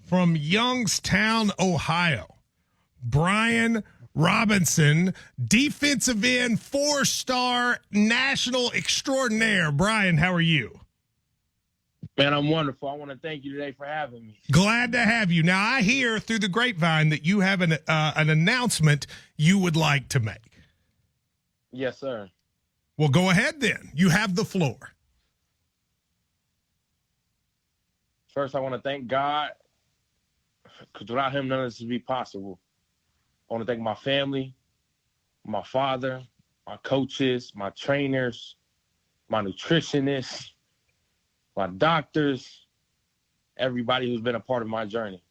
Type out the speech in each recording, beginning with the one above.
from Youngstown, Ohio, Brian Robinson, defensive end, 4-star national extraordinaire. Brian, how are you? Man, I'm wonderful. I want to thank you today for having me. Glad to have you. Now, I hear through the grapevine that you have an announcement you would like to make. Yes, sir. Well, go ahead then. You have the floor. First, I want to thank God, because without him, none of this would be possible. I want to thank my family, my father, my coaches, my trainers, my nutritionists, my doctors, everybody who's been a part of my journey.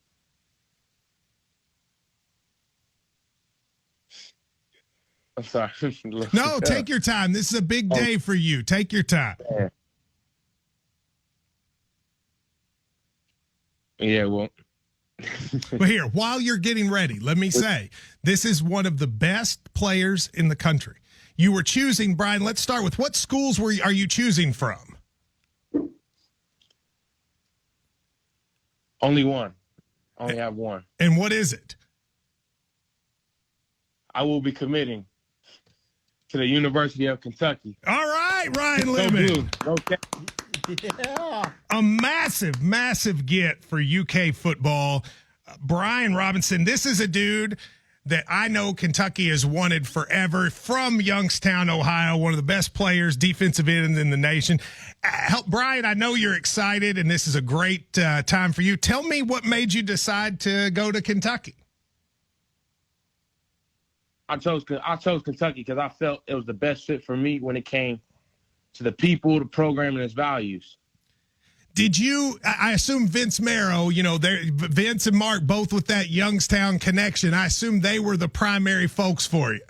I'm sorry. No, take your time. This is a big day for you. Take your time. Yeah, well. But here, while you're getting ready, let me say, this is one of the best players in the country. You were choosing, Brian, let's start with what schools are you choosing from? Only one. I only have one. And what is it? I will be committing to the University of Kentucky. All right, Ryan Go Lemon. Blue. Okay. Yeah. A massive get for UK football. Brian Robinson, this is a dude that I know Kentucky has wanted forever, from Youngstown, Ohio, one of the best players, defensive ends in the nation. Brian, I know you're excited, and this is a great time for you. Tell me what made you decide to go to Kentucky. I chose Kentucky because I felt it was the best fit for me when it came to the people, the program, and its values. Did you, I assume Vince Marrow, Vince and Mark, both with that Youngstown connection, I assume they were the primary folks for you.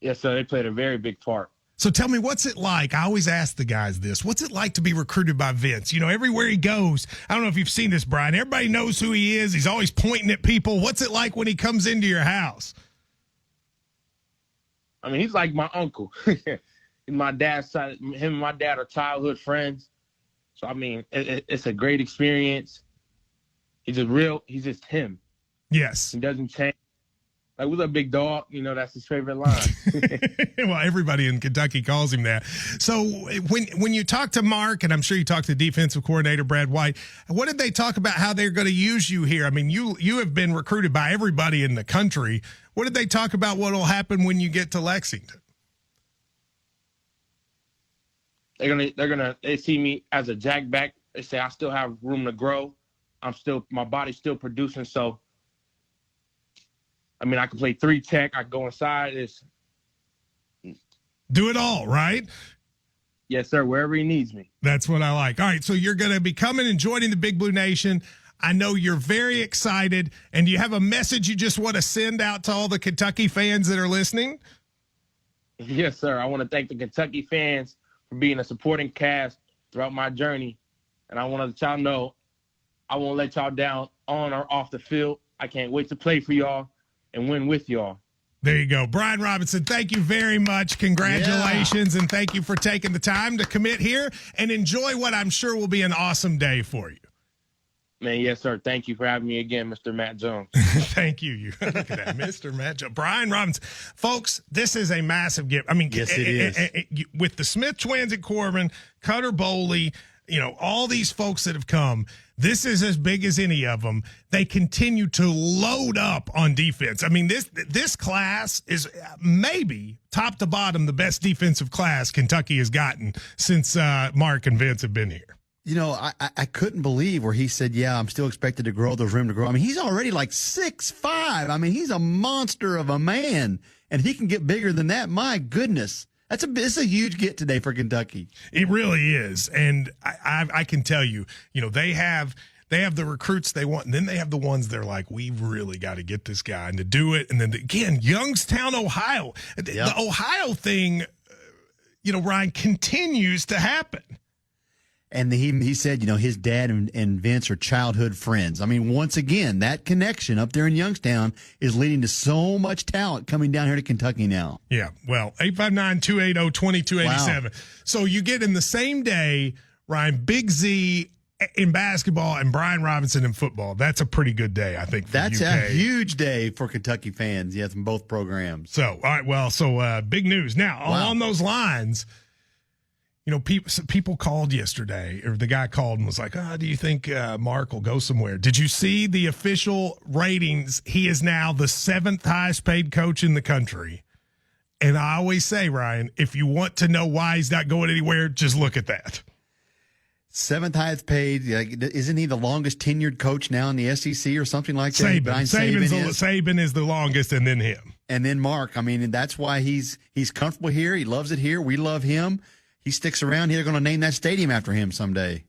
Yes, sir. They played a very big part. So tell me, what's it like? I always ask the guys this. What's it like to be recruited by Vince? Everywhere he goes, I don't know if you've seen this, Brian. Everybody knows who he is. He's always pointing at people. What's it like when he comes into your house? I mean, he's like my uncle. My dad's side, him and my dad are childhood friends. So, I mean, it's a great experience. He's just him. Yes. He doesn't change. Like, what's up, big dog? That's his favorite line. Well, everybody in Kentucky calls him that. So when you talk to Mark, and I'm sure you talked to defensive coordinator Brad White, what did they talk about how they're going to use you here? I mean, you have been recruited by everybody in the country. What did they talk about what will happen when you get to Lexington? They see me as a jackback. They say I still have room to grow. My body's still producing. So, I mean, I can play 3 tech. I can go inside. Do it all, right? Yes, sir. Wherever he needs me. That's what I like. All right. So you're going to be coming and joining the Big Blue Nation. I know you're very excited. And do you have a message you just want to send out to all the Kentucky fans that are listening? Yes, sir. I want to thank the Kentucky fans for being a supporting cast throughout my journey. And I want to let y'all know I won't let y'all down on or off the field. I can't wait to play for y'all and win with y'all. There you go. Brian Robinson, thank you very much. Congratulations, and thank you for taking the time to commit here and enjoy what I'm sure will be an awesome day for you. Man, yes, sir. Thank you for having me again, Mr. Matt Jones. Thank you. Look at that, Mr. Matt Jones. Brian Robinson. Folks, this is a massive gift. I mean, yes, it is. With the Smith twins at Corbin, Cutter Bowley, all these folks that have come, this is as big as any of them. They continue to load up on defense. I mean, this class is maybe top to bottom the best defensive class Kentucky has gotten since Mark and Vince have been here. I couldn't believe where he said, yeah, I'm still expected to grow. There's room to grow. I mean, he's already like 6'5". I mean, he's a monster of a man, and he can get bigger than that. My goodness. It's a huge get today for Kentucky. It really is. And I can tell you, they have the recruits they want, and then they have the ones they're like, we really got to get this guy and to do it. And then again, Youngstown, Ohio, the Ohio thing, Ryan, continues to happen. And he said, his dad and Vince are childhood friends. I mean, once again, that connection up there in Youngstown is leading to so much talent coming down here to Kentucky now. Yeah, well, 859-280-2287. Wow. So you get in the same day, Ryan, Big Z, in basketball and Brian Robinson in football. That's a pretty good day, I think, for That's UK. a huge day for Kentucky fans. Yes, from both programs. So, all right, well, so big news. Now, Wow. along those lines, you know, people called yesterday, or the guy called and was like, do you think Mark will go somewhere? Did you see the official ratings? He is now the 7th highest paid coach in the country. And I always say, Ryan, if you want to know why he's not going anywhere, just look at that. 7th highest paid. Isn't he the longest tenured coach now in the SEC or something like that? Saban is the longest, and then him. And then Mark. I mean, that's why he's comfortable here. He loves it here. We love him. He sticks around here. They're going to name that stadium after him someday.